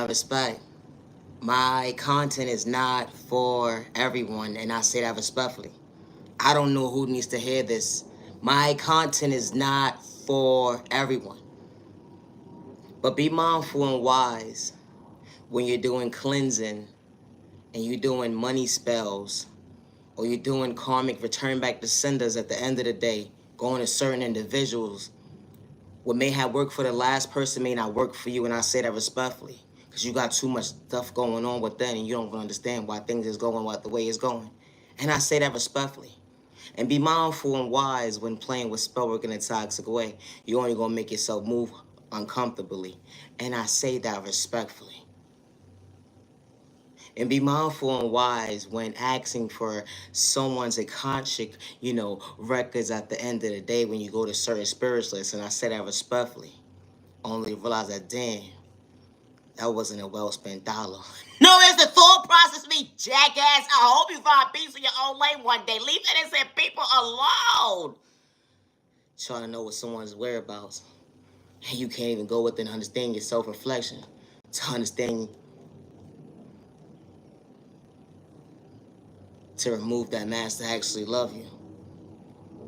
love, respect. My content is not for everyone, and I say that respectfully. I don't know who needs to hear this. My content is not for everyone. But be mindful and wise when you're doing cleansing and you're doing money spells or you're doing karmic return back to senders at the end of the day, going to certain individuals. What may have worked for the last person may not work for you, and I say that respectfully. Because you got too much stuff going on within and you don't even understand why things is going the way it's going. And I say that respectfully. And be mindful and wise when playing with spell work in a toxic way. You're only going to make yourself move uncomfortably. And I say that respectfully. And be mindful and wise when asking for someone's Akashic, records at the end of the day when you go to certain spiritualists. And I say that respectfully. Only to realize that, damn, that wasn't a well-spent dollar. No, it's the thought process, me jackass. I hope you find peace in your own lane one day. Leave innocent people alone. Trying to know what someone's whereabouts. And you can't even go within understanding your self-reflection to understand, to remove that mask to actually love you.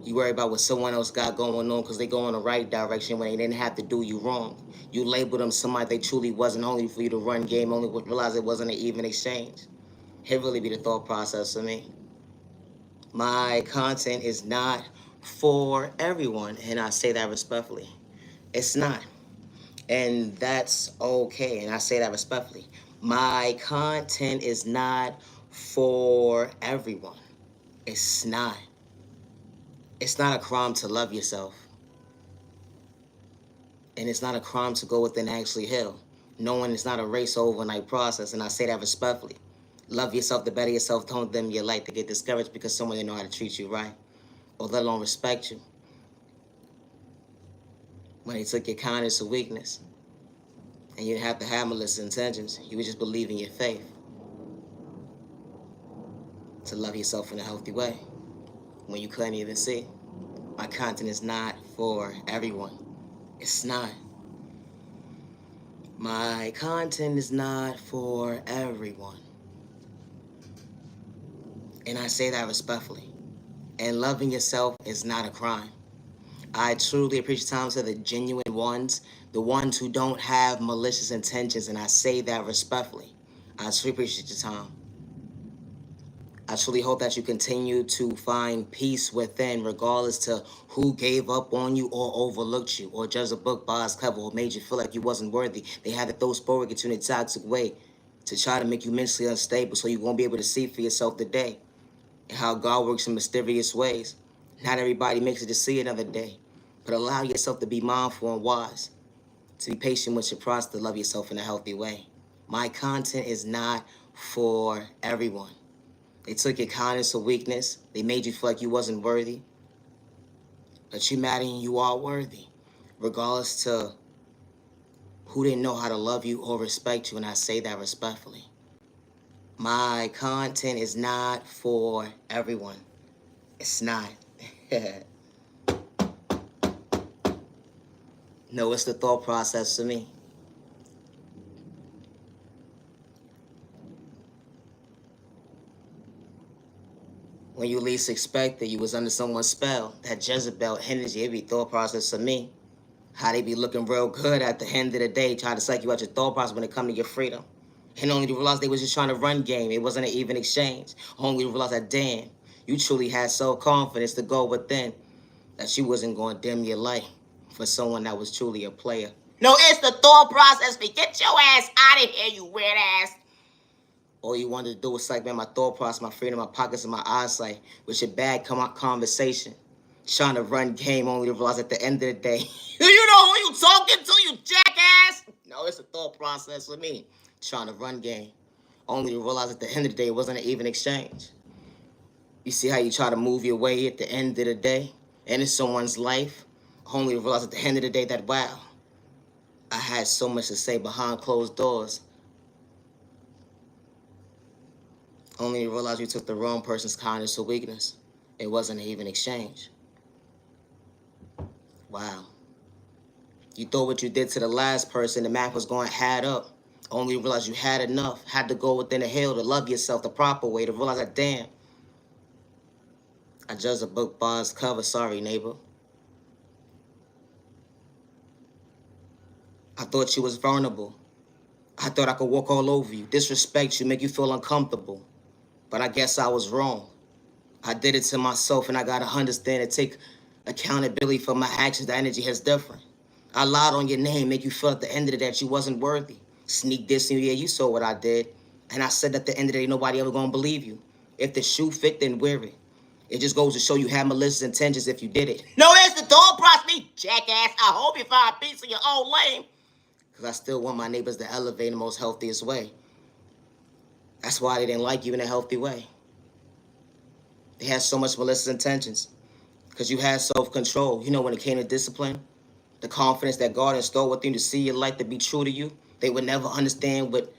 You worry about what someone else got going on because they go in the right direction when they didn't have to do you wrong. You labeled them somebody they truly wasn't, only for you to run game, only to realize it wasn't an even exchange. It really be the thought process for me. My content is not for everyone, and I say that respectfully. It's not. And that's okay, and I say that respectfully. My content is not for everyone. It's not. It's not a crime to love yourself. And it's not a crime to go within actually heal. Knowing it's not a race or overnight process, and I say that respectfully. Love yourself to better yourself. Don't dim your light to get discouraged because someone didn't know how to treat you right, or let alone respect you. When they took your kindness or weakness, and you didn't have to have malicious intentions, you would just believe in your faith. To love yourself in a healthy way, when you couldn't even see. My content is not for everyone. It's not. My content is not for everyone. And I say that respectfully. And loving yourself is not a crime. I truly appreciate time to the genuine ones, the ones who don't have malicious intentions, and I say that respectfully. I truly appreciate your time. I truly hope that you continue to find peace within, regardless to who gave up on you or overlooked you, or judged a book by its cover, or made you feel like you wasn't worthy. They had to throw sport at you in a toxic way to try to make you mentally unstable so you won't be able to see for yourself today and how God works in mysterious ways. Not everybody makes it to see another day, but allow yourself to be mindful and wise, to be patient with your process, to love yourself in a healthy way. My content is not for everyone. They took your kindness or weakness. They made you feel like you wasn't worthy. But you matter and you are worthy, regardless to who didn't know how to love you or respect you, and I say that respectfully. My content is not for everyone. It's not. No, it's the thought process for me. When you least expected, you was under someone's spell. That Jezebel energy, it be thought process for me. How they be looking real good at the end of the day, try to psych you out your thought process when it come to your freedom. And only to realize they was just trying to run game. It wasn't an even exchange. Only to realize that, damn, you truly had self-confidence to go within, that you wasn't going to dim your light for someone that was truly a player. No, it's the thought process. Get your ass out of here, you weird ass. All you wanted to do was like, man, my thought process, my freedom, my pockets, and my eyesight, with your bad conversation. Trying to run game only to realize at the end of the day, you know who you talking to, you jackass? No, it's a thought process for me. Trying to run game only to realize at the end of the day it wasn't an even exchange. You see how you try to move your way at the end of the day into someone's life, only to realize at the end of the day that, wow, I had so much to say behind closed doors. Only to realize you took the wrong person's kindness or weakness. It wasn't an even exchange. Wow. You thought what you did to the last person, the math was going to add up. Only realize you had enough, had to go within the hill to love yourself the proper way, to realize that, damn, I judged a book by its cover. Sorry, neighbor. I thought you was vulnerable. I thought I could walk all over you, disrespect you, make you feel uncomfortable. But I guess I was wrong. I did it to myself, and I gotta understand and take accountability for my actions. The energy is different. I lied on your name, make you feel at the end of the day that you wasn't worthy. Sneak dissing you, yeah, you saw what I did. And I said at the end of the day, nobody ever gonna believe you. If the shoe fit, then wear it. It just goes to show you had malicious intentions if you did it. No, it's the door, me, jackass. I hope you find peace in your own lane. Because I still want my neighbors to elevate in the most healthiest way. That's why they didn't like you in a healthy way. They had so much malicious intentions. Because you had self-control. You know, when it came to discipline, the confidence that God installed within you to see your life, to be true to you, they would never understand what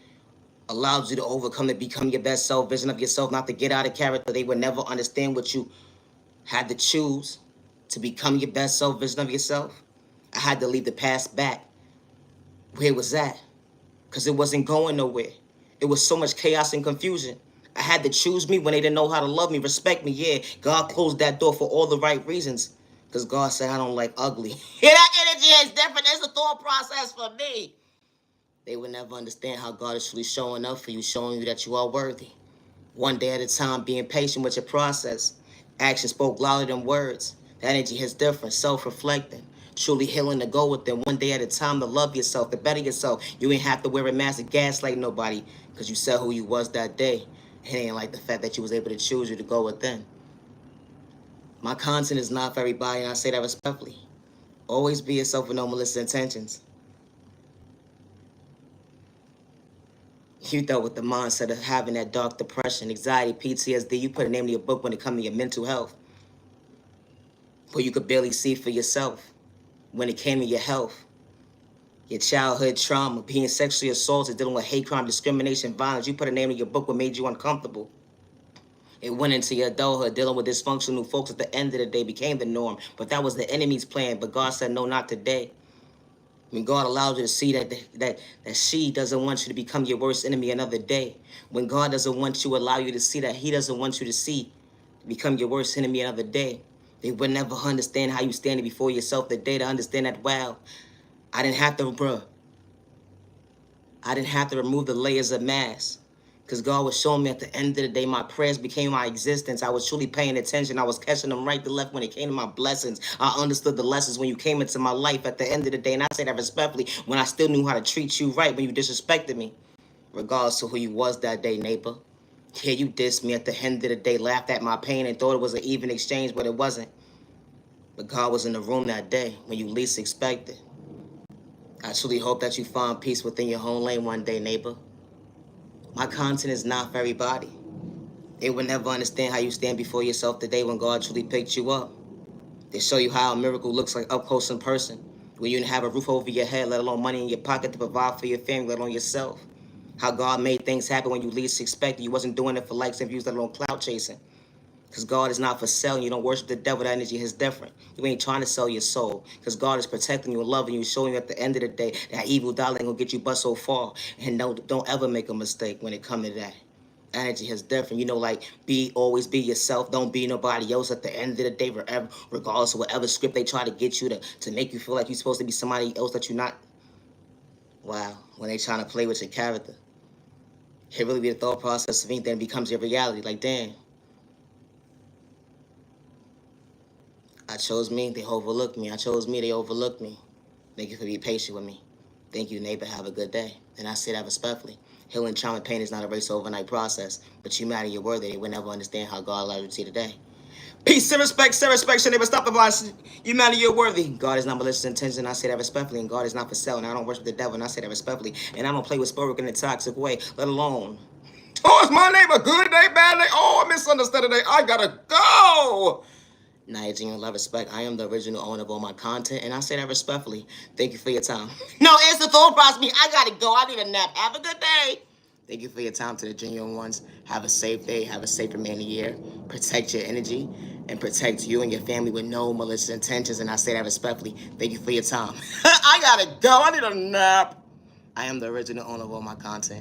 allows you to overcome, to become your best self, vision of yourself, not to get out of character. They would never understand what you had to choose to become your best self, vision of yourself. I had to leave the past back where it was at, because it wasn't going nowhere. It was so much chaos and confusion. I had to choose me when they didn't know how to love me, respect me. Yeah, God closed that door for all the right reasons, because God said I don't like ugly. Yeah, that energy is different. It's a thought process for me. They would never understand how God is truly showing up for you, showing you that you are worthy. One day at a time, being patient with your process. Action spoke louder than words. The energy is different, self-reflecting. Truly healing to go with them. One day at a time, to love yourself, to better yourself. You ain't have to wear a mask to gaslight nobody, because you said who you was that day. It ain't like the fact that you was able to choose you to go within. My content is not for everybody, and I say that respectfully. Always be yourself with no malicious intentions. You dealt with the mindset of having that dark depression, anxiety, PTSD. You put a name to your book when it comes to your mental health, where you could barely see for yourself. When it came to your health, your childhood trauma, being sexually assaulted, dealing with hate crime, discrimination, violence. You put a name to your book what made you uncomfortable. It went into your adulthood, dealing with dysfunctional folks at the end of the day became the norm. But that was the enemy's plan. But God said, no, not today. When God allows you to see that she doesn't want you to become your worst enemy another day. When God doesn't want you, allow you to see that he doesn't want you to see, become your worst enemy another day. They would never understand how you standing before yourself the day to understand that, wow, I didn't have to remove the layers of mask. Because God was showing me at the end of the day, my prayers became my existence. I was truly paying attention. I was catching them right to left when it came to my blessings. I understood the lessons when you came into my life at the end of the day. And I say that respectfully, when I still knew how to treat you right when you disrespected me. Regardless of who you was that day, neighbor. Yeah, you dissed me at the end of the day, laughed at my pain and thought it was an even exchange, but it wasn't. But God was in the room that day when you least expected. I truly hope that you find peace within your home lane one day, neighbor. My content is not for everybody. They will never understand how you stand before yourself today when God truly picked you up. They show you how a miracle looks like up close in person. When you didn't have a roof over your head, let alone money in your pocket to provide for your family, let alone yourself. How God made things happen when you least expected. You wasn't doing it for likes and views, let alone clout chasing. Because God is not for selling. You don't worship the devil. That energy is different. You ain't trying to sell your soul. Because God is protecting you and loving you, showing you at the end of the day that evil dollar ain't going to get you but so far. And don't ever make a mistake when it comes to that. Energy is different. You know, like, always be yourself. Don't be nobody else at the end of the day, wherever, regardless of whatever script they try to get you to make you feel like you're supposed to be somebody else that you're not. Wow, when they trying to play with your character. It really be the thought process of anything that becomes your reality. Like, damn. I chose me, they overlooked me. I chose me, they overlooked me. Thank you for being patient with me. Thank you, neighbor. Have a good day. And I say that respectfully. Healing trauma and pain is not a race overnight process, but you matter your word that they will never understand how God allowed you to see today. Peace and respect, your neighbor. Stop the violence. You matter, you're worthy. God is not malicious intention, and I say that respectfully. And God is not for sale, and I don't worship the devil, and I say that respectfully. And I don't play with spirit in a toxic way, let alone. Oh, it's my neighbor. Good day, bad day. Oh, I misunderstood today. I gotta go. Night, genuine love, respect. I am the original owner of all my content, and I say that respectfully. Thank you for your time. No, it's the thought process. I gotta go. I need a nap. Have a good day. Thank you for your time to the genuine ones. Have a safe day. Have a safe remaining year. Protect your energy and protect you and your family with no malicious intentions, and I say that respectfully. Thank you for your time. I gotta go. I need a nap. I am the original owner of all my content.